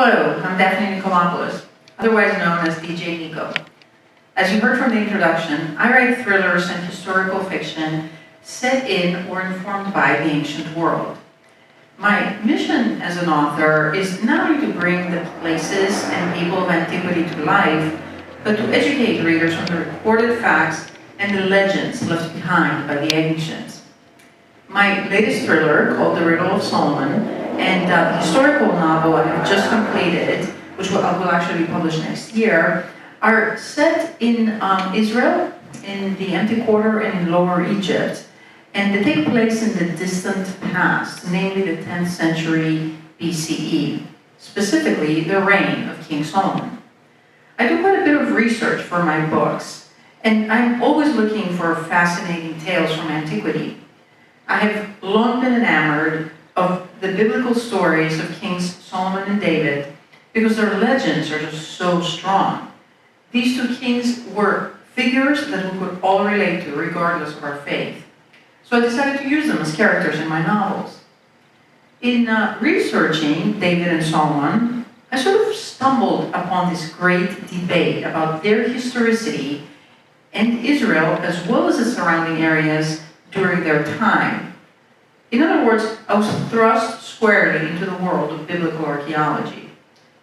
Hello, I'm Daphne Nicolopoulos, otherwise known as DJ Niko. As you heard from the introduction, I write thrillers and historical fiction set in or informed by the ancient world. My mission as an author is not only to bring the places and people of antiquity to life, but to educate readers on the recorded facts and the legends left behind by the ancients. My latest thriller, called The Riddle of Solomon, and the historical novel I have just completed, which will actually be published next year, are set in Israel, in the Empty Quarter and in Lower Egypt, and they take place in the distant past, namely the 10th century BCE, specifically the reign of King Solomon. I do quite a bit of research for my books, and I'm always looking for fascinating tales from antiquity. I have long been enamored of the biblical stories of Kings Solomon and David because their legends are just so strong. These two kings were figures that we could all relate to regardless of our faith. So I decided to use them as characters in my novels. In researching David and Solomon, I sort of stumbled upon this great debate about their historicity and Israel as well as the surrounding areas during their time. In other words, I was thrust squarely into the world of biblical archaeology,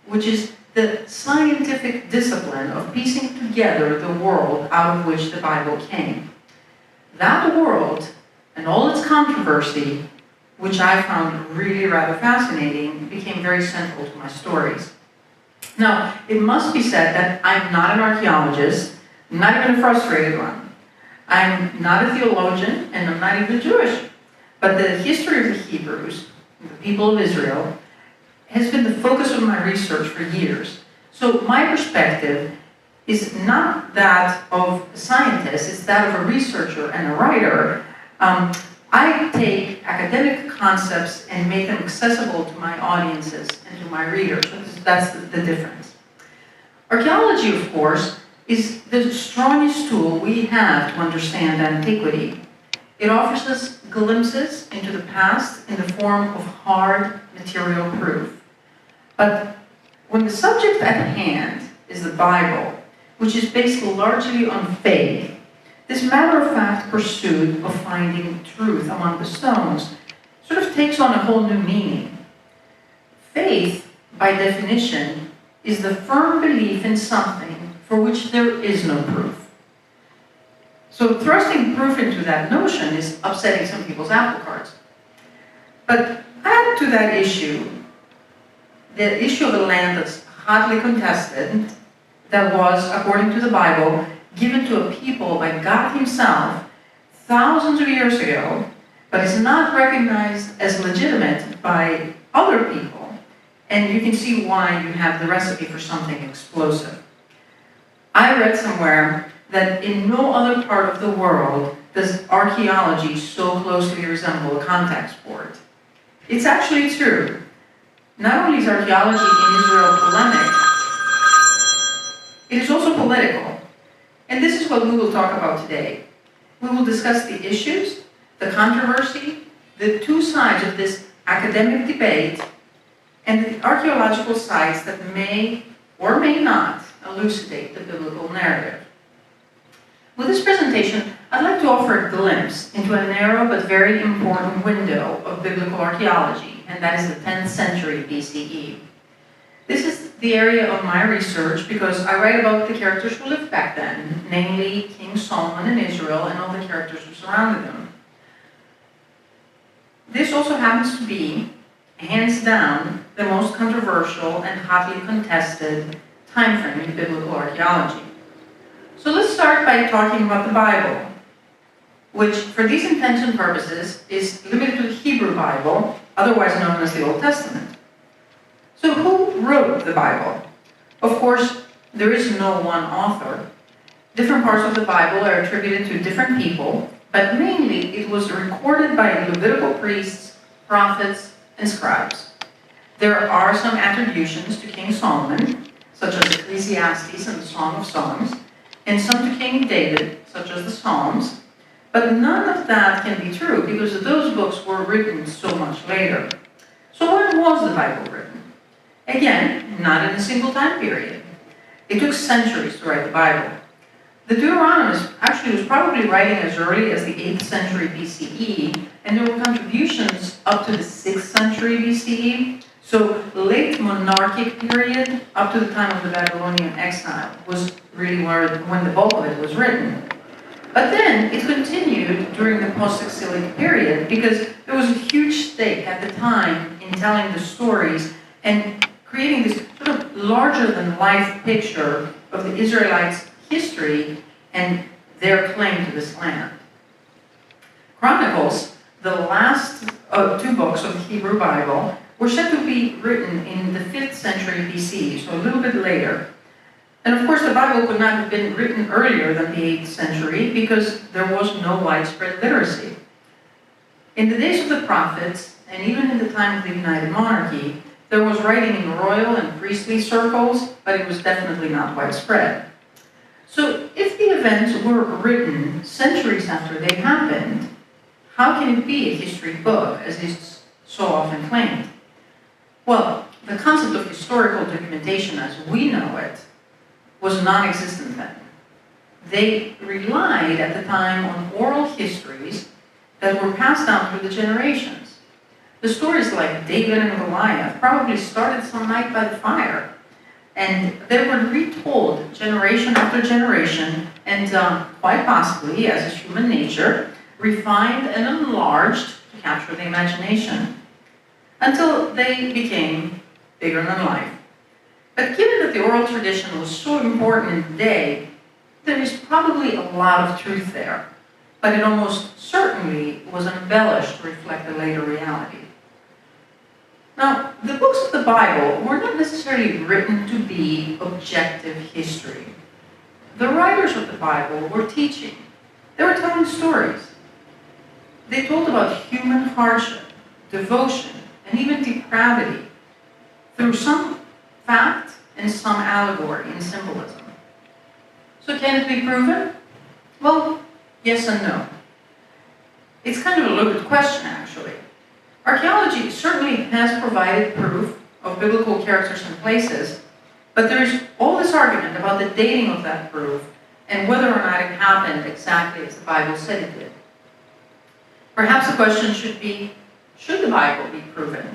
which is the scientific discipline of piecing together the world out of which the Bible came. That world and all its controversy, which I found really rather fascinating, became very central to my stories. Now, it must be said that I'm not an archaeologist, not even a frustrated one. I'm not a theologian, and I'm not even Jewish. But the history of the Hebrews, the people of Israel, has been the focus of my research for years. So my perspective is not that of a scientist, it's that of a researcher and a writer. I take academic concepts and make them accessible to my audiences and to my readers. That's the difference. Archaeology, of course, is the strongest tool we have to understand antiquity. It offers us glimpses into the past in the form of hard material proof. But when the subject at hand is the Bible, which is based largely on faith, this matter-of-fact pursuit of finding truth among the stones sort of takes on a whole new meaning. Faith, by definition, is the firm belief in something for which there is no proof. So thrusting proof into that notion is upsetting some people's apple carts. But add to that issue, the issue of a land that's hotly contested, that was, according to the Bible, given to a people by God himself thousands of years ago, but is not recognized as legitimate by other people. And you can see why you have the recipe for something explosive. I read somewhere that in no other part of the world does archaeology so closely resemble a contact sport. It's actually true. Not only is archaeology in Israel polemic, it is also political. And this is what we will talk about today. We will discuss the issues, the controversy, the two sides of this academic debate, and the archaeological sites that may or may not elucidate the biblical narrative. With this presentation, I'd like to offer a glimpse into a narrow but very important window of biblical archaeology, and that is the 10th century BCE. This is the area of my research because I write about the characters who lived back then, namely King Solomon and Israel and all the characters who surrounded them. This also happens to be, hands down, the most controversial and hotly contested time frame in biblical archaeology. So let's start by talking about the Bible, which for these intents and purposes is limited to the Hebrew Bible, otherwise known as the Old Testament. So who wrote the Bible? Of course, there is no one author. Different parts of the Bible are attributed to different people, but mainly it was recorded by Levitical priests, prophets, and scribes. There are some attributions to King Solomon, such as Ecclesiastes and the Song of Songs, and some to King David, such as the Psalms, but none of that can be true because those books were written so much later. So when was the Bible written? Again, not in a single time period. It took centuries to write the Bible. The Deuteronomist actually was probably writing as early as the 8th century BCE, and there were contributions up to the 6th century BCE. So late monarchic period, up to the time of the Babylonian exile, was really when the bulk of it was written. But then it continued during the post-exilic period because there was a huge stake at the time in telling the stories and creating this sort of larger-than-life picture of the Israelites' history and their claim to this land. Chronicles, the last two books of the Hebrew Bible, were said to be written in the 5th century BC, so a little bit later. And of course, the Bible could not have been written earlier than the 8th century because there was no widespread literacy. In the days of the prophets, and even in the time of the United Monarchy, there was writing in royal and priestly circles, but it was definitely not widespread. So if the events were written centuries after they happened, how can it be a history book, as is so often claimed? Well, the concept of historical documentation as we know it was non-existent then. They relied at the time on oral histories that were passed down through the generations. The stories like David and Goliath probably started some night by the fire, and they were retold generation after generation, and quite possibly, as is human nature, refined and enlarged to capture the imagination, until they became bigger than life. But given that the oral tradition was so important in the day, there is probably a lot of truth there, but it almost certainly was embellished to reflect a later reality. Now, the books of the Bible were not necessarily written to be objective history. The writers of the Bible were teaching. They were telling stories. They told about human hardship, devotion, and even depravity through some fact and some allegory and symbolism. So can it be proven? Well, yes and no. It's kind of a loaded question, actually. Archaeology certainly has provided proof of biblical characters and places, but there is all this argument about the dating of that proof and whether or not it happened exactly as the Bible said it did. Perhaps the question should be, should the Bible be proven?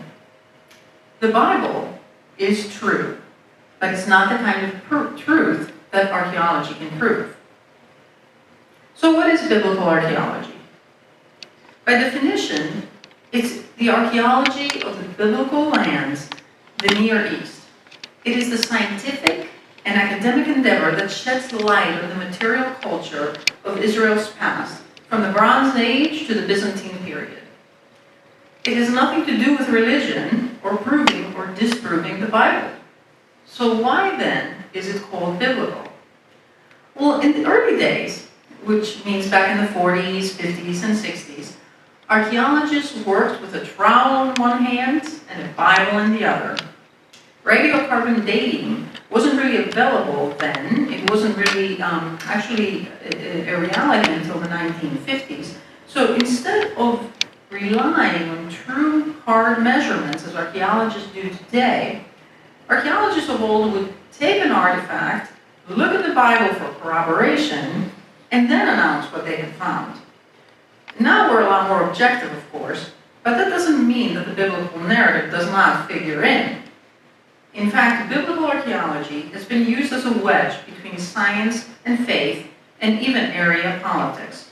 The Bible is true, but it's not the kind of truth that archaeology can prove. So what is biblical archaeology? By definition, it's the archaeology of the biblical lands, the Near East. It is the scientific and academic endeavor that sheds light on the material culture of Israel's past, from the Bronze Age to the Byzantine period. It has nothing to do with religion or proving or disproving the Bible. So why then is it called biblical? Well, in the early days, which means back in the 40s, 50s, and 60s, archaeologists worked with a trowel in one hand and a Bible in the other. Radiocarbon dating wasn't really available then. It wasn't really actually a reality until the 1950s. So instead of relying on true hard measurements as archaeologists do today, archaeologists of old would take an artifact, look at the Bible for corroboration, and then announce what they had found. Now we're a lot more objective, of course, but that doesn't mean that the biblical narrative does not figure in. In fact, biblical archaeology has been used as a wedge between science and faith, and even area politics.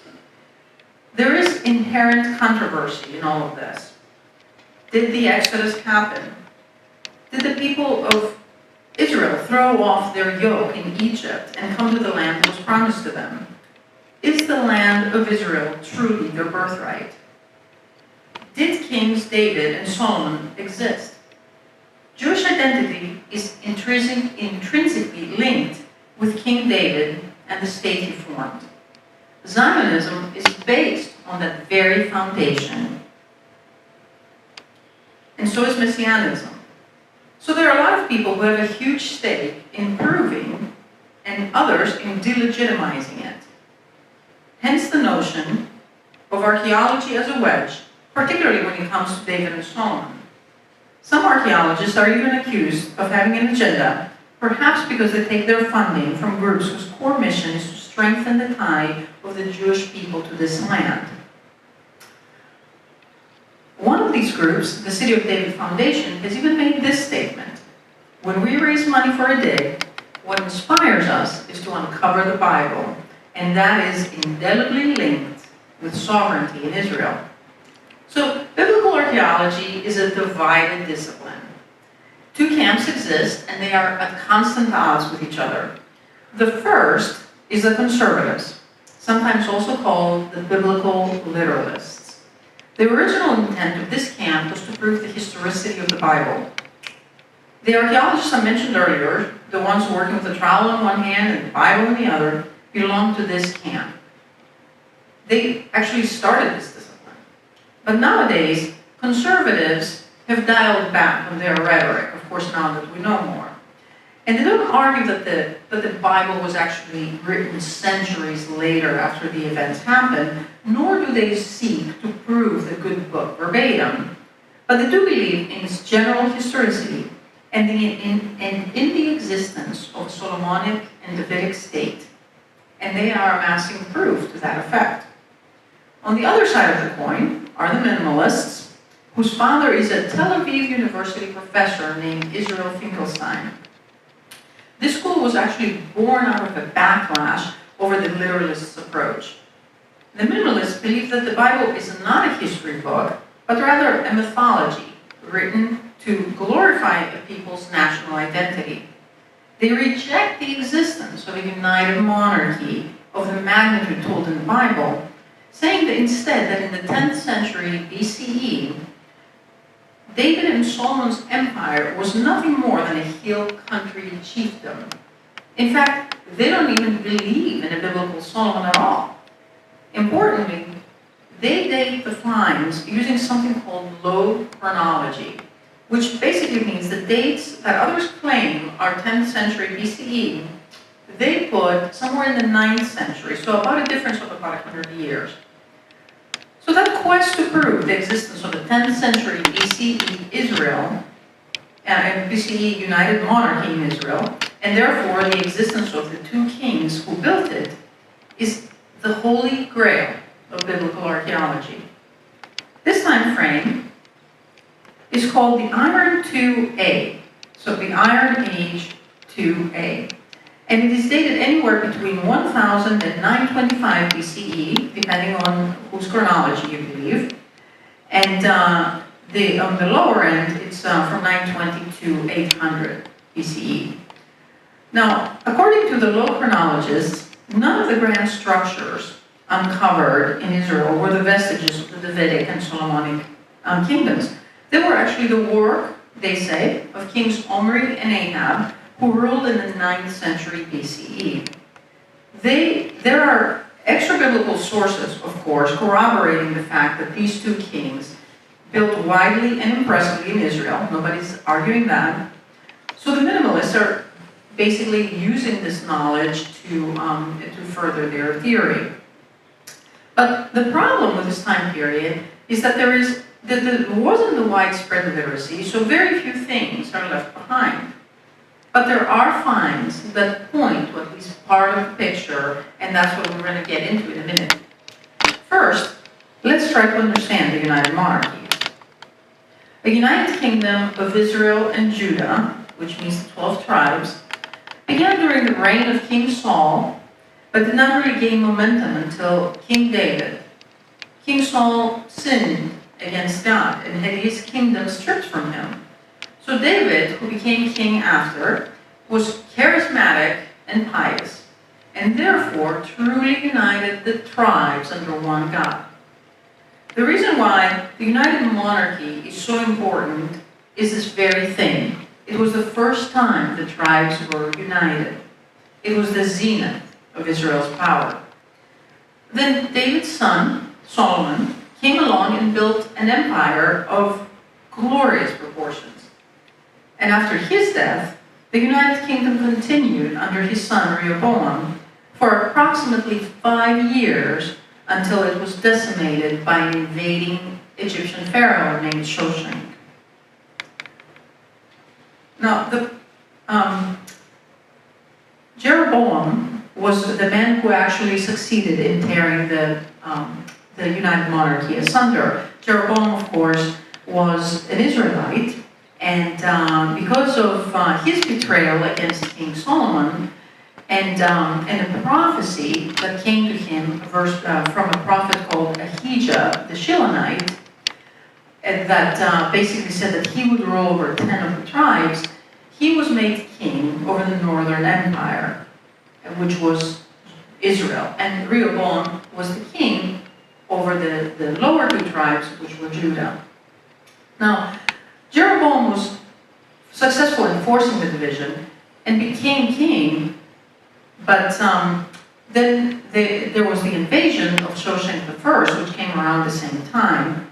There is inherent controversy in all of this. Did the Exodus happen? Did the people of Israel throw off their yoke in Egypt and come to the land that was promised to them? Is the land of Israel truly their birthright? Did Kings David and Solomon exist? Jewish identity is intrinsically linked with King David and the state he formed. Zionism is based on that very foundation. And so is Messianism. So there are a lot of people who have a huge stake in proving and others in delegitimizing it. Hence the notion of archaeology as a wedge, particularly when it comes to David and Solomon. Some archaeologists are even accused of having an agenda, perhaps because they take their funding from groups whose core mission is to strengthen the tie of the Jewish people to this land. One of these groups, the City of David Foundation, has even made this statement: when we raise money for a dig, what inspires us is to uncover the Bible, and that is indelibly linked with sovereignty in Israel. So, biblical archaeology is a divided discipline. Two camps exist, and they are at constant odds with each other. The first is the conservatives, sometimes also called the biblical literalists. The original intent of this camp was to prove the historicity of the Bible. The archaeologists I mentioned earlier, the ones working with the trowel in one hand and the Bible in the other, belong to this camp. They actually started this discipline. But nowadays, conservatives have dialed back on their rhetoric, of course now that we know more. And they don't argue that the Bible was actually written centuries later after the events happened, nor do they seek to prove the good book verbatim. But they do believe in its general historicity and in the existence of a Solomonic and Davidic state. And they are amassing proof to that effect. On the other side of the coin are the minimalists, whose father is a Tel Aviv University professor named Israel Finkelstein. This school was actually born out of a backlash over the literalists' approach. The minimalists believe that the Bible is not a history book, but rather a mythology written to glorify a people's national identity. They reject the existence of a united monarchy of the magnitude told in the Bible, saying that instead that in the 10th century BCE, David and Solomon's empire was nothing more than a hill country chiefdom. In fact, they don't even believe in a biblical Solomon at all. Importantly, they date the finds using something called low chronology, which basically means the dates that others claim are 10th century BCE, they put somewhere in the 9th century, so about a difference of about 100 years. So that quest to prove the existence of the 10th century BCE Israel, and BCE united monarchy in Israel, and therefore the existence of the two kings who built it, is the holy grail of biblical archaeology. This time frame is called the Iron 2A, so the Iron Age 2A. And it is dated anywhere between 1000 and 925 BCE, depending on whose chronology you believe. And on the lower end, it's from 920 to 800 BCE. Now, according to the low chronologists, none of the grand structures uncovered in Israel were the vestiges of the Davidic and Solomonic kingdoms. They were actually the work, they say, of kings Omri and Ahab, who ruled in the 9th century BCE. There are extra-biblical sources, of course, corroborating the fact that these two kings built widely and impressively in Israel. Nobody's arguing that. So the minimalists are basically using this knowledge to further their theory. But the problem with this time period is that there wasn't a widespread literacy, so very few things are left behind. But there are finds that point to at least part of the picture, and that's what we're going to get into in a minute. First, let's try to understand the United Monarchy. A united kingdom of Israel and Judah, which means the 12 tribes, began during the reign of King Saul, but did not really gain momentum until King David. King Saul sinned against God and had his kingdom stripped from him. So David, who became king after, was charismatic and pious, and therefore truly united the tribes under one God. The reason why the united monarchy is so important is this very thing. It was the first time the tribes were united. It was the zenith of Israel's power. Then David's son, Solomon, came along and built an empire of glorious proportions. And after his death, the United Kingdom continued under his son Rehoboam for approximately 5 years until it was decimated by an invading Egyptian pharaoh named Shoshenq. Now, Jeroboam was the man who actually succeeded in tearing the United Monarchy asunder. Jeroboam, of course, was an Israelite, and because of his betrayal against King Solomon, and a prophecy that came to him from a prophet called Ahijah the Shilonite, that basically said that he would rule over 10 of the tribes, he was made king over the northern empire, which was Israel. And Rehoboam was the king over the lower two tribes, which were Judah. Now, Jeroboam was successful in forcing the division and became king, but then there was the invasion of Shoshenq I, which came around the same time.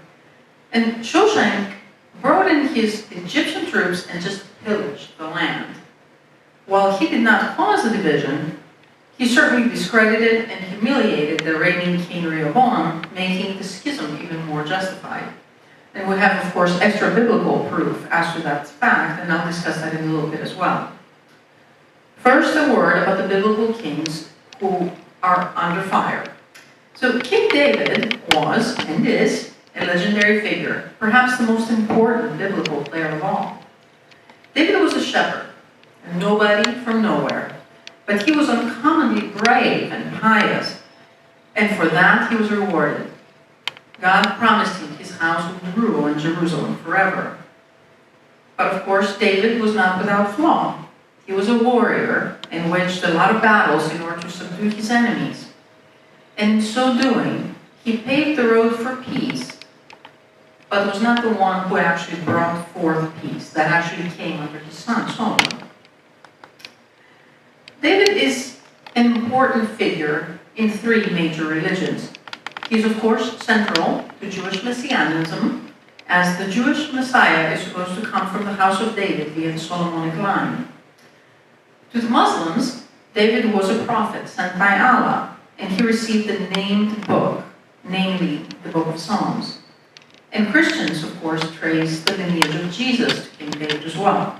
And Shoshenq brought in his Egyptian troops and just pillaged the land. While he did not cause the division, he certainly discredited and humiliated the reigning king Rehoboam, making the schism even more justified. And we have, of course, extra biblical proof as to that fact, and I'll discuss that in a little bit as well. First, a word about the biblical kings who are under fire. So King David was, and is, a legendary figure, perhaps the most important biblical player of all. David was a shepherd, a nobody from nowhere, but he was uncommonly brave and pious, and for that he was rewarded. God promised him his house would rule in Jerusalem forever. But of course, David was not without flaw. He was a warrior and waged a lot of battles in order to subdue his enemies. And in so doing, he paved the road for peace, but was not the one who actually brought forth peace. That actually came under his son, Solomon. David is an important figure in three major religions. He is, of course, central to Jewish messianism, as the Jewish Messiah is supposed to come from the house of David via the Solomonic line. To the Muslims, David was a prophet sent by Allah, and he received a named book, namely the Book of Psalms. And Christians, of course, trace the lineage of Jesus to King David as well.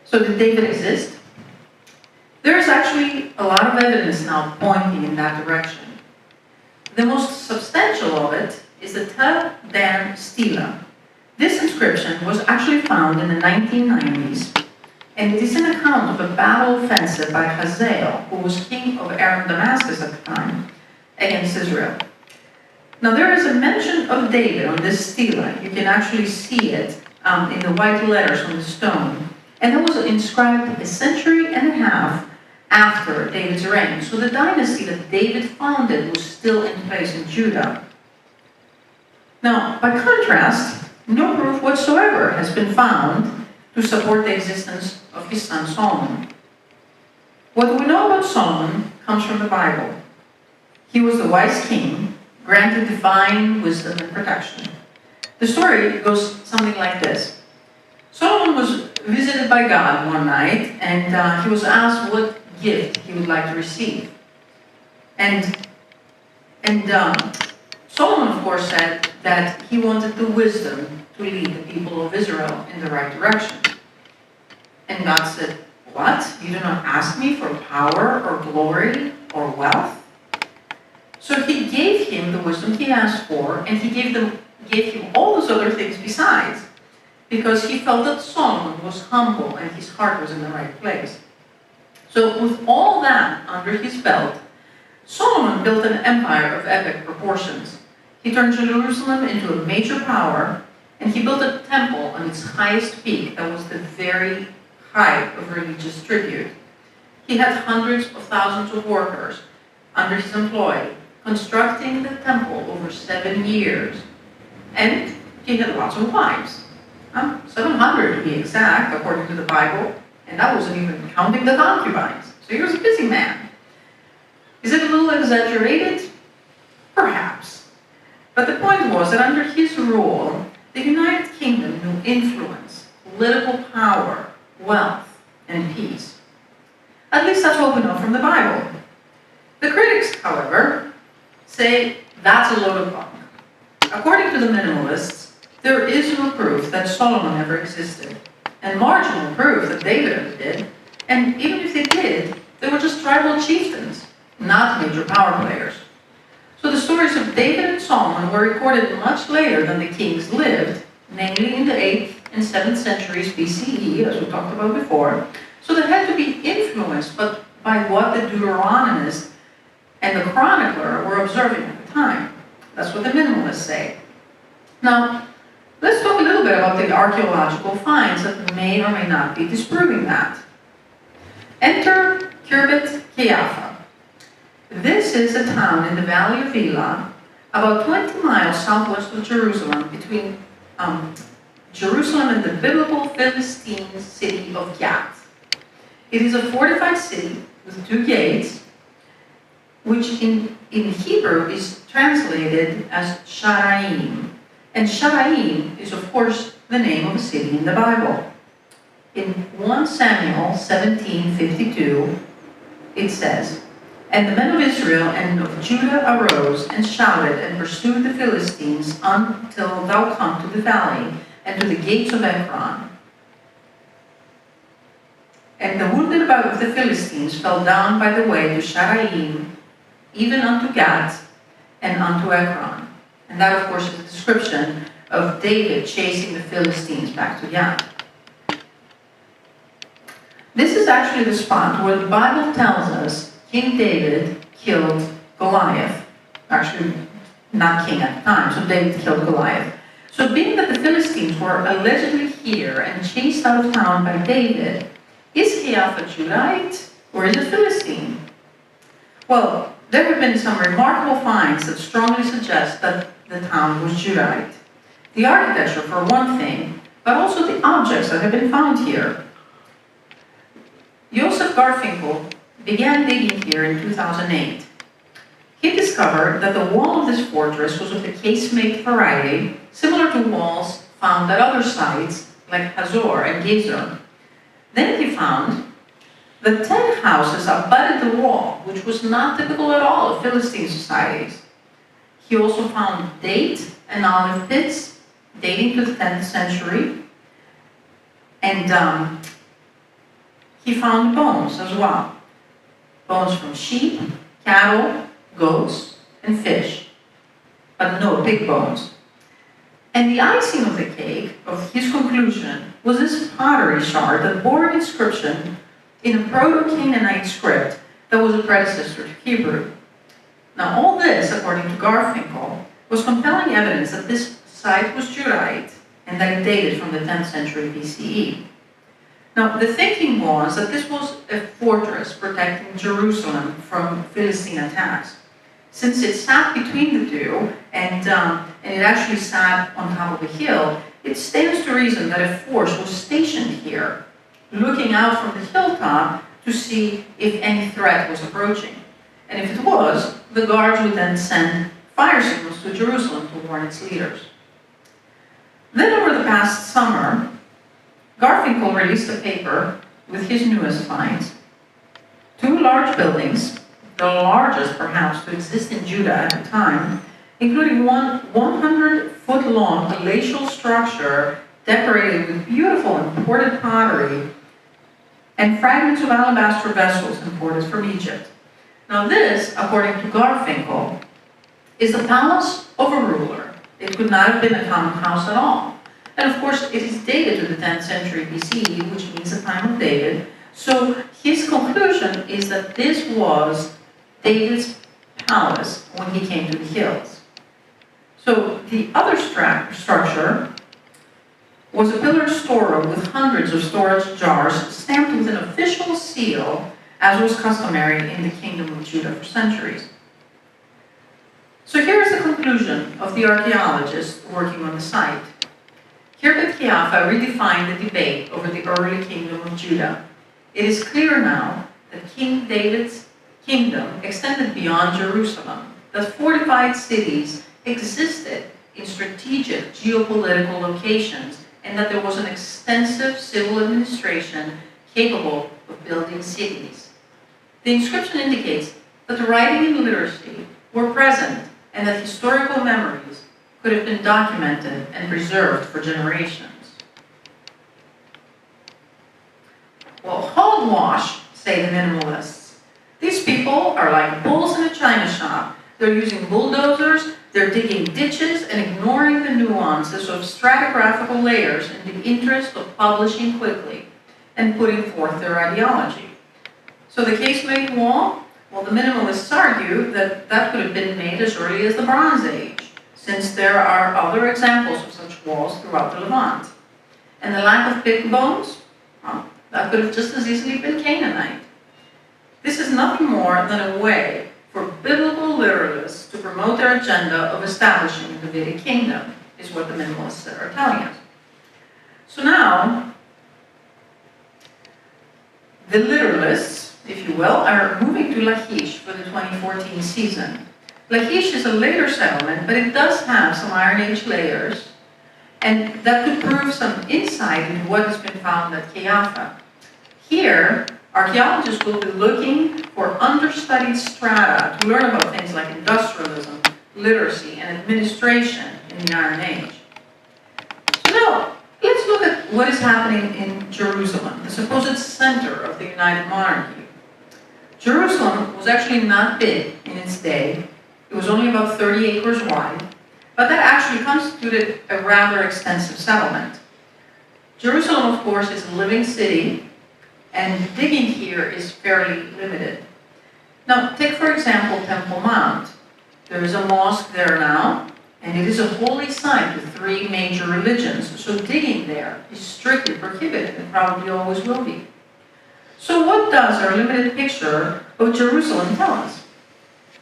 So did David exist? There is actually a lot of evidence now pointing in that direction. The most substantial of it is the Tel Dan Stela. This inscription was actually found in the 1990s, and it is an account of a battle offensive by Hazael, who was king of Aram Damascus at the time, against Israel. Now there is a mention of David on this stela. You can actually see it in the white letters on the stone. And it was inscribed a century and a half after David's reign. So the dynasty that David founded was still in place in Judah. Now, by contrast, no proof whatsoever has been found to support the existence of his son Solomon. What we know about Solomon comes from the Bible. He was the wise king, granted divine wisdom and protection. The story goes something like this. Solomon was visited by God one night, and he was asked what gift he would like to receive. And Solomon, of course, said that he wanted the wisdom to lead the people of Israel in the right direction. And God said, "What? You do not ask me for power or glory or wealth?" So he gave him the wisdom he asked for, and he gave him all those other things besides, because he felt that Solomon was humble and his heart was in the right place. So with all that under his belt, Solomon built an empire of epic proportions. He turned Jerusalem into a major power, and he built a temple on its highest peak that was the very height of religious tribute. He had hundreds of thousands of workers under his employ, constructing the temple over 7 years. And he had lots of wives. 700 to be exact, according to the Bible, and that wasn't even counting the concubines. So he was a busy man. Is it a little exaggerated? Perhaps. But the point was that under his rule, the United Kingdom knew influence, political power, wealth, and peace. At least that's what we know from the Bible. The critics, however, say that's a load of bunk. According to the minimalists, there is no proof that Solomon ever existed, and marginal proof that David ever did, and even if they did, they were just tribal chieftains, not major power players. So the stories of David and Solomon were recorded much later than the kings lived, namely in the 8th and 7th centuries BCE, as we talked about before, so they had to be influenced by what the Deuteronomist and the chronicler were observing at the time. That's what the minimalists say. Now, let's talk a little bit about the archaeological finds that may or may not be disproving that. Enter Kirbet Kiafa. This is a town in the valley of Elah, about 20 miles southwest of Jerusalem, between Jerusalem and the biblical Philistine city of Gath. It is a fortified city with 2 gates, which in Hebrew is translated as Sharaim. And Sharaim is, of course, the name of a city in the Bible. In 1 Samuel 17:52, it says, "And the men of Israel and of Judah arose and shouted and pursued the Philistines until thou come to the valley and to the gates of Ekron. And the wounded of the Philistines fell down by the way to Sharaim, even unto Gath and unto Ekron." And that, of course, is a description of David chasing the Philistines back to Gath. This is actually the spot where the Bible tells us King David killed Goliath. Actually, not king at the time, so David killed Goliath. So being that the Philistines were allegedly here and chased out of town by David, is Kiafa Judite or is it Philistine? Well, there have been some remarkable finds that strongly suggest that the town was Judite. The architecture, for one thing, but also the objects that have been found here. Joseph Garfinkel began digging here in 2008. He discovered that the wall of this fortress was of the casemate variety, similar to walls found at other sites like Hazor and Gezer. Then he found that 10 houses abutted the wall, which was not typical at all of Philistine societies. He also found date and olive pits dating to the 10th century, and he found bones as well. Bones from sheep, cattle, goats, and fish, but no pig bones. And the icing of the cake of his conclusion was this pottery shard that bore an inscription in a Proto-Canaanite script that was a predecessor to Hebrew. Now all this, according to Garfinkel, was compelling evidence that this site was Judite and that it dated from the 10th century BCE. Now the thinking was that this was a fortress protecting Jerusalem from Philistine attacks. Since it sat between the two and it actually sat on top of a hill, it stands to reason that a force was stationed here, looking out from the hilltop to see if any threat was approaching. And if it was, the guards would then send fire signals to Jerusalem to warn its leaders. Then over the past summer, Garfinkel released a paper with his newest finds. 2 large buildings, the largest perhaps to exist in Judah at the time, including one 100-foot-long palatial structure decorated with beautiful imported pottery and fragments of alabaster vessels imported from Egypt. Now this, according to Garfinkel, is the palace of a ruler. It could not have been a common house at all. And of course, it is dated to the 10th century BCE, which means the time of David. So his conclusion is that this was David's palace when he came to the hills. So the other structure was a pillared storeroom with hundreds of storage jars stamped with an official seal, as was customary in the kingdom of Judah for centuries. So here is the conclusion of the archaeologists working on the site. Kirbet Kiafa redefined the debate over the early kingdom of Judah. It is clear now that King David's kingdom extended beyond Jerusalem, that fortified cities existed in strategic geopolitical locations, and that there was an extensive civil administration capable of building cities. The inscription indicates that the writing and literacy were present and that historical memories could have been documented and preserved for generations. Well, hogwash, say the minimalists. These people are like bulls in a china shop. They're using bulldozers, they're digging ditches and ignoring the nuances of stratigraphical layers in the interest of publishing quickly and putting forth their ideology. So the casemate wall, well, the minimalists argue that that could have been made as early as the Bronze Age, since there are other examples of such walls throughout the Levant. And the lack of pig bones, well, that could have just as easily been Canaanite. This is nothing more than a way for biblical literalists to promote their agenda of establishing the Davidic kingdom, is what the minimalists are telling us. So now, the literalists, if you will, are moving to Lachish for the 2014 season. Lachish is a later settlement, but it does have some Iron Age layers, and that could prove some insight into what has been found at Keapha. Here, archaeologists will be looking for understudied strata to learn about things like industrialism, literacy, and administration in the Iron Age. So now, let's look at what is happening in Jerusalem, the supposed center of the United Monarchy. Jerusalem was actually not big in its day. It was only about 30 acres wide, but that actually constituted a rather extensive settlement. Jerusalem, of course, is a living city, and digging here is fairly limited. Now, take for example Temple Mount. There is a mosque there now, and it is a holy site to 3 major religions, so digging there is strictly prohibited and probably always will be. So what does our limited picture of Jerusalem tell us?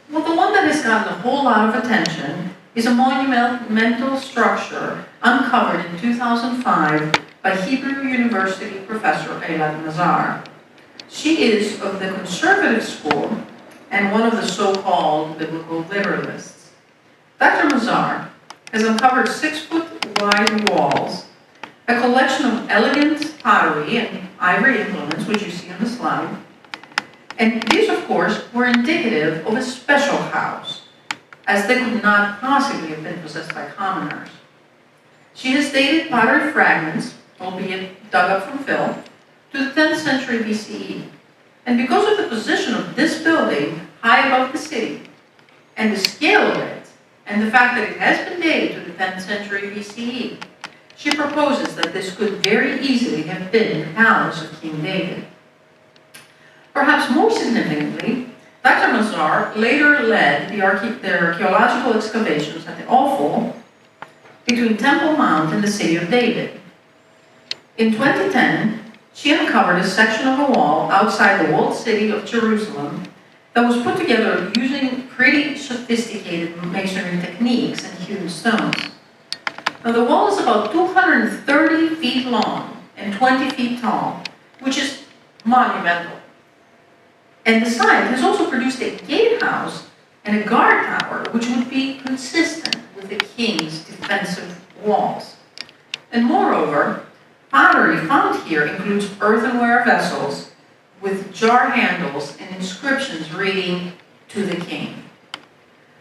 Well, the one that has gotten a whole lot of attention is a monumental structure uncovered in 2005 by Hebrew University professor Eilat Mazar. She is of the conservative school and one of the so-called biblical literalists. Dr. Mazar has uncovered 6-foot wide walls, a collection of elegant pottery and ivory implements, which you see on the slide. And these, of course, were indicative of a special house, as they could not possibly have been possessed by commoners. She has dated pottery fragments, albeit dug up from fill, to the 10th century BCE. And because of the position of this building high above the city, and the scale of it, and the fact that it has been dated to the 10th century BCE, she proposes that this could very easily have been the palace of King David. Perhaps more significantly, Dr. Mazar later led the archaeological excavations at the Offal between Temple Mount and the city of David. In 2010, she uncovered a section of a wall outside the walled city of Jerusalem that was put together using pretty sophisticated masonry techniques and hewn stones. Now, the wall is about 230 feet long and 20 feet tall, which is monumental. And the site has also produced a gatehouse and a guard tower, which would be consistent with the king's defensive walls. And moreover, pottery found here includes earthenware vessels with jar handles and inscriptions reading, "To the King."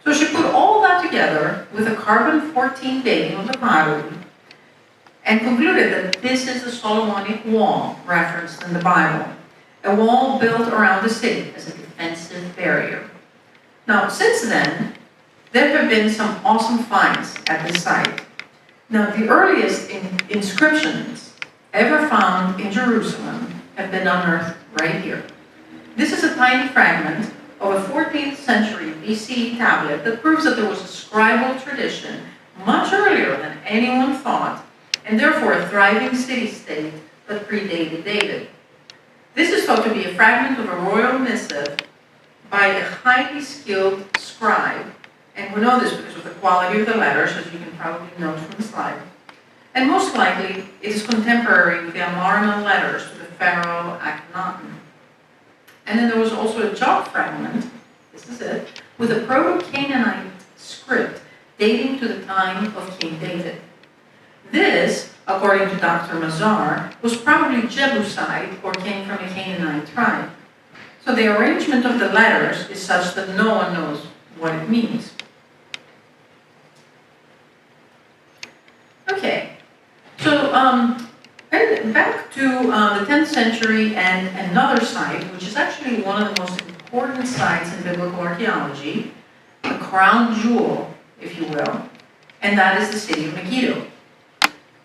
So she put all that together with a carbon-14 dating of the pottery and concluded that this is the Solomonic wall referenced in the Bible, a wall built around the city as a defensive barrier. Now, since then, there have been some awesome finds at this site. Now, the earliest inscriptions ever found in Jerusalem have been unearthed right here. This is a tiny fragment of a 14th century BCE tablet that proves that there was a scribal tradition much earlier than anyone thought, and therefore a thriving city-state that predated David. This is thought to be a fragment of a royal missive by a highly skilled scribe, and we know this because of the quality of the letters, as you can probably note from the slide. And most likely, it is contemporary with the Amarna letters to the pharaoh Akhenaten. And then there was also a jot fragment, this is it, with a Proto-Canaanite script dating to the time of King David. This, according to Dr. Mazar, was probably Jebusite or came from a Canaanite tribe. So the arrangement of the letters is such that no one knows what it means. And back to the 10th century and another site, which is actually one of the most important sites in biblical archaeology, a crown jewel, if you will, and that is the city of Megiddo.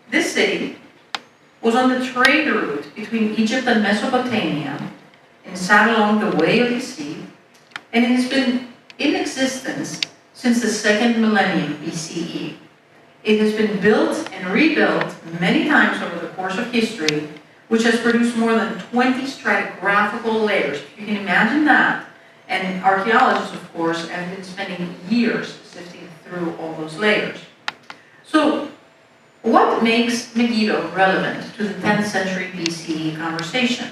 This city was on the trade route between Egypt and Mesopotamia and sat along the way of the sea, and it has been in existence since the 2nd millennium BCE. It has been built and rebuilt many times over the course of history, which has produced more than 20 stratigraphical layers. You can imagine that. And archaeologists, of course, have been spending years sifting through all those layers. So, what makes Megiddo relevant to the 10th century BCE conversation?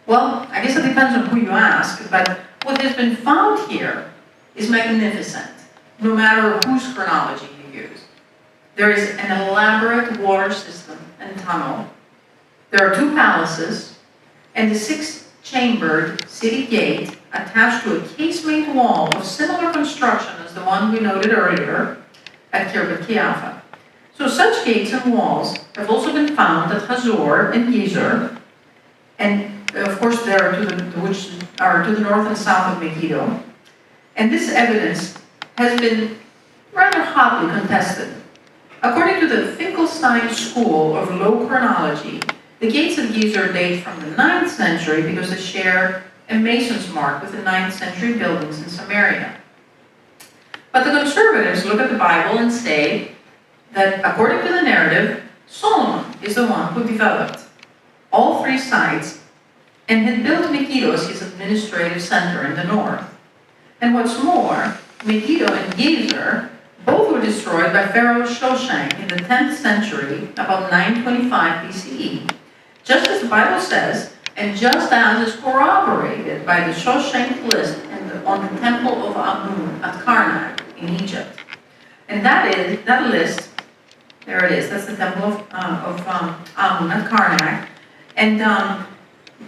Well, I guess it depends on who you ask, but what has been found here is magnificent, no matter whose chronology you use. There is an elaborate water system and tunnel. There are 2 palaces, and the 6-chambered city gate attached to a casemate wall of similar construction as the one we noted earlier at Khirbet Qeiyafa. So such gates and walls have also been found at Hazor and Gezer, and of course they are which are to the north and south of Megiddo. And this evidence has been rather hotly contested. According to the Finkelstein School of Low Chronology, the gates of Gezer date from the 9th century because they share a mason's mark with the 9th century buildings in Samaria. But the conservatives look at the Bible and say that, according to the narrative, Solomon is the one who developed all 3 sites and had built Megiddo as his administrative center in the north. And what's more, Megiddo and Gezer both were destroyed by Pharaoh Shoshank in the 10th century, about 925 BCE, just as the Bible says, and just as is corroborated by the Shoshank list on the Temple of Amun at Karnak in Egypt. And that list, there it is, that's the Temple of Amun at Karnak. And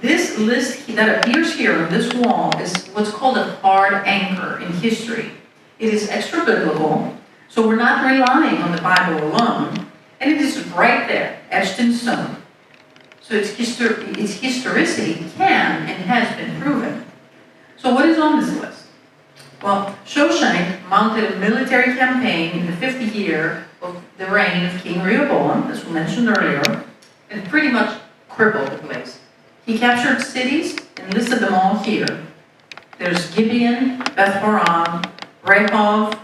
this list that appears here on this wall is what's called a hard anchor in history. It is extra-biblical, so we're not relying on the Bible alone, and it is right there, etched in stone. So its historicity can and has been proven. So what is on this list? Well, Shoshank mounted a military campaign in the 50th year of the reign of King Rehoboam, as we mentioned earlier, and pretty much crippled the place. He captured cities and listed them all here. There's Gibeon, Beth Horon, Rehob,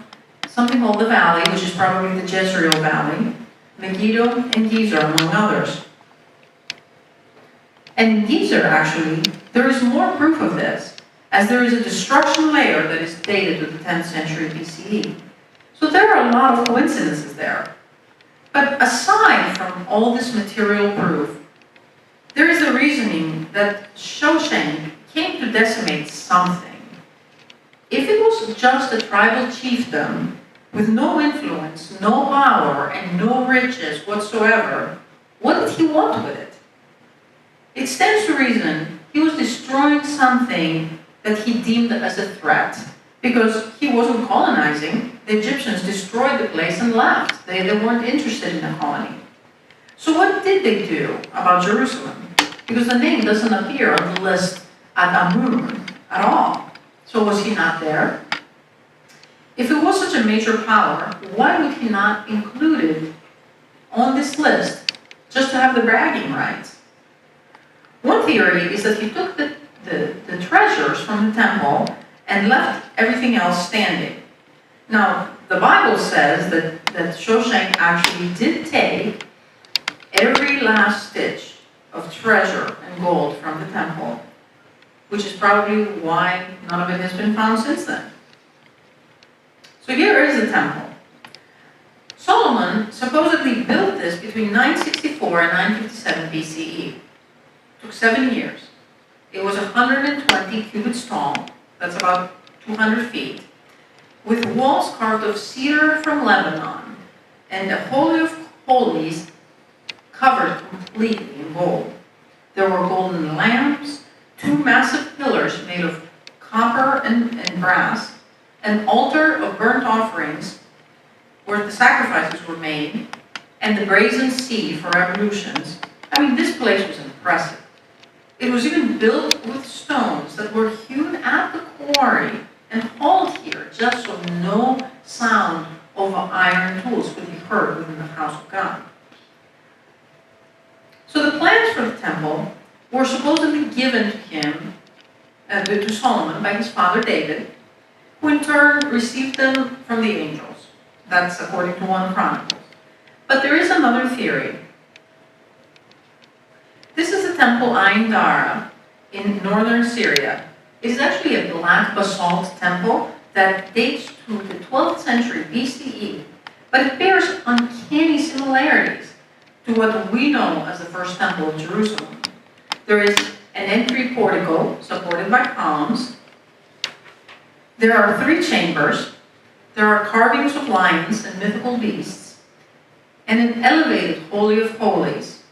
something called the Valley, which is probably the Jezreel Valley, Megiddo, and Gezer, among others. And in Gezer, actually, there is more proof of this, as there is a destruction layer that is dated to the 10th century BCE. So there are a lot of coincidences there. But aside from all this material proof, there is the reasoning that Shoshank came to decimate something. If it was just a tribal chiefdom with no influence, no power, and no riches whatsoever, what did he want with it? It stands to reason he was destroying something that he deemed as a threat, because he wasn't colonizing. The Egyptians destroyed the place and left. They weren't interested in the colony. So what did they do about Jerusalem? Because the name doesn't appear on the list at Amun at all. So was he not there? If it was such a major power, why would he not include it on this list just to have the bragging rights? One theory is that he took the treasures from the temple and left everything else standing. Now, the Bible says that Shoshank actually did take every last stitch of treasure and gold from the temple, which is probably why none of it has been found since then. So here is the temple. Solomon supposedly built this between 964 and 957 BCE. It took 7 years. It was 120 cubits tall, that's about 200 feet, with walls carved of cedar from Lebanon, and the Holy of Holies covered completely in gold. There were golden lamps, 2 massive pillars made of copper and brass, an altar of burnt offerings where the sacrifices were made, and the brazen sea for ablutions, I mean, this place was impressive. It was even built with stones that were hewn at the quarry and hauled here just so no sound of iron tools could be heard within the house of God. So the plans for the temple were supposedly given to him, to Solomon, by his father David, who in turn received them from the angels. That's according to 1 Chronicles. But there is another theory. This is the temple Ain Dara in northern Syria. It is actually a black basalt temple that dates to the 12th century BCE, but it bears uncanny similarities to what we know as the first temple of Jerusalem. There is an entry portico supported by columns. There are 3 chambers. There are carvings of lions and mythical beasts, and an elevated Holy of Holies.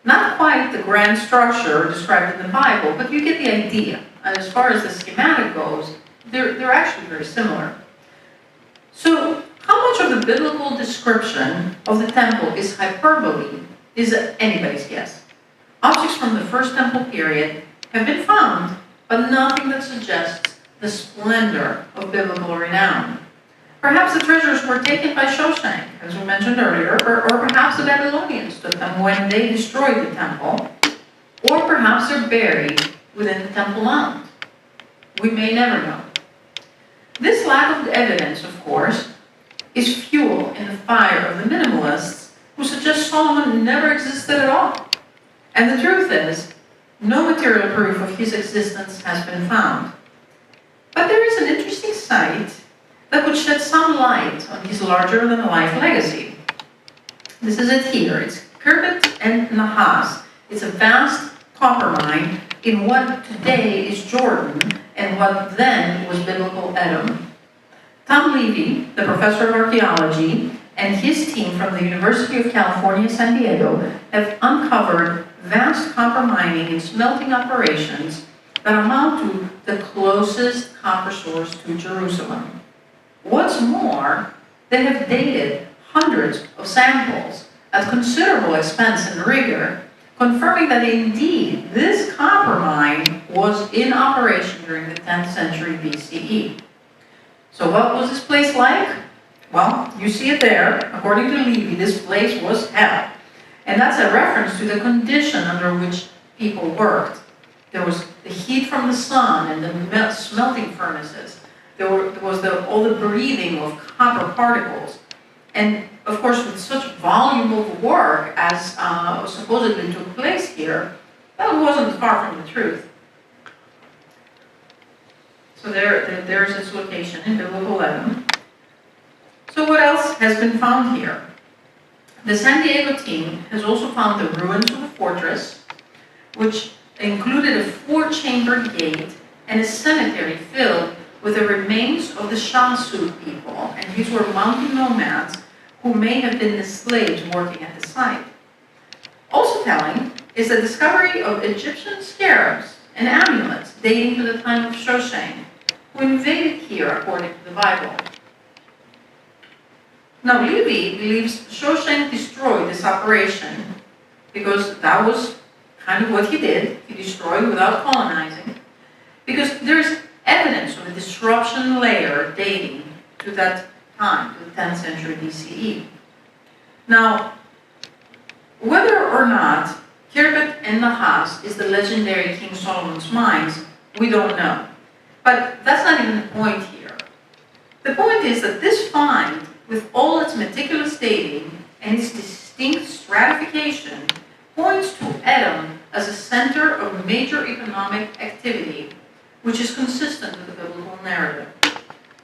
Not quite the grand structure described in the Bible, but you get the idea. And as far as the schematic goes, they're actually very similar. So, how much of the biblical description of the temple is hyperbole is anybody's guess. Objects from the first temple period have been found, but nothing that suggests the splendor of biblical renown. Perhaps the treasures were taken by Shoshank, as we mentioned earlier, or perhaps the Babylonians took them when they destroyed the temple, or perhaps they're buried within the Temple Mount. We may never know. This lack of evidence, of course, is fuel in the fire of the minimalists who suggest Solomon never existed at all. And the truth is, no material proof of his existence has been found. But there is an interesting site that would shed some light on his larger-than-life legacy. This is it here. It's Khirbet and Nahas. It's a vast copper mine in what today is Jordan and what then was biblical Edom. Tom Levy, the professor of archaeology, and his team from the University of California, San Diego, have uncovered vast copper mining and smelting operations that amount to the closest copper source to Jerusalem. What's more, they have dated hundreds of samples at considerable expense and rigor, confirming that indeed this copper mine was in operation during the 10th century BCE. So what was this place like? Well, you see it there. According to Levy, this place was hell. And that's a reference to the condition under which people worked. There was the heat from the sun and the smelting furnaces. There was all the breathing of copper particles. And of course, with such volume of work as supposedly took place here, that wasn't far from the truth. So there's its location in biblical Edom. So what else has been found here? The San Diego team has also found the ruins of a fortress, which included a 4-chambered gate and a cemetery filled with the remains of the Shamsu people, and these were mountain nomads who may have been the slaves working at the site. Also telling is the discovery of Egyptian scarabs and amulets dating to the time of Shoshank, who invaded here according to the Bible. Now, Levy believes Shoshank destroyed this operation because that was kind of what he did. He destroyed without colonizing. Because there's evidence of a disruption layer dating to that time, to the 10th century BCE. Now, whether or not Khirbet and Nahas is the legendary King Solomon's mines, we don't know. But that's not even the point here. The point is that this find, with all its meticulous dating and its distinct stratification, points to Edom as a center of major economic activity, which is consistent with the biblical narrative.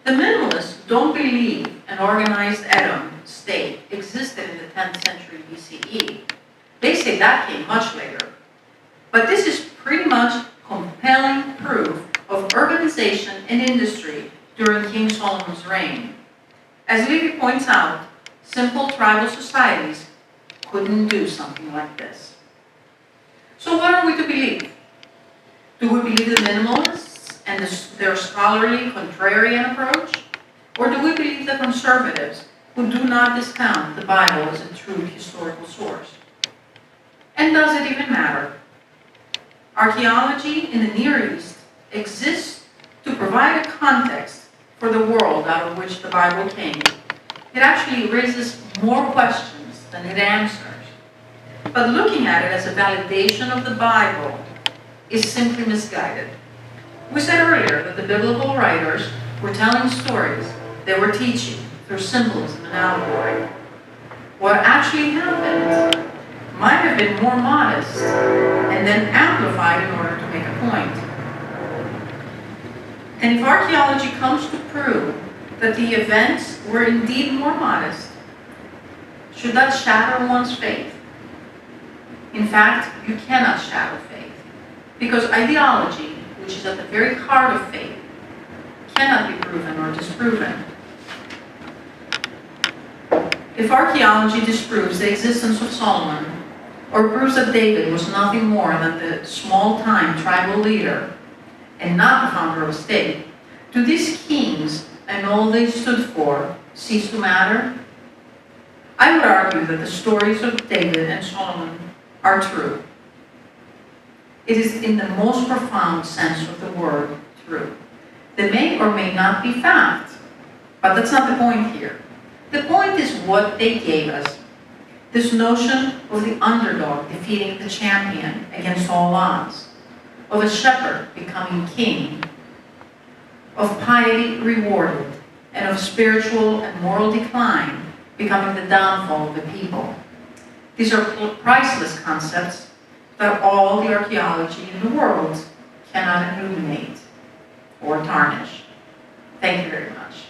The minimalists don't believe an organized Edom state existed in the 10th century BCE. They say that came much later. But this is pretty much compelling proof of urbanization and industry during King Solomon's reign. As Levy points out, simple tribal societies couldn't do something like this. So what are we to believe? Do we believe the minimalists and their scholarly contrarian approach? Or do we believe the conservatives who do not discount the Bible as a true historical source. And does it even matter? Archaeology in the Near East exists to provide a context for the world out of which the Bible came. It actually raises more questions than it answers. But looking at it as a validation of the Bible is simply misguided. We said earlier that the biblical writers were telling stories, they were teaching through symbolism and allegory. What actually happened might have been more modest and then amplified in order to make a point. And if archaeology comes to prove that the events were indeed more modest, should that shatter one's faith? In fact, you cannot shatter faith, because ideology, which is at the very heart of faith, cannot be proven or disproven. If archaeology disproves the existence of Solomon, or proves that David was nothing more than the small-time tribal leader and not the founder of a state, do these kings and all they stood for cease to matter? I would argue that the stories of David and Solomon are true. It is in the most profound sense of the word true. They may or may not be fact, but that's not the point here. The point is what they gave us. This notion of the underdog defeating the champion against all odds, of a shepherd becoming king, of piety rewarded, and of spiritual and moral decline becoming the downfall of the people. These are priceless concepts that all the archaeology in the world cannot illuminate or tarnish. Thank you very much.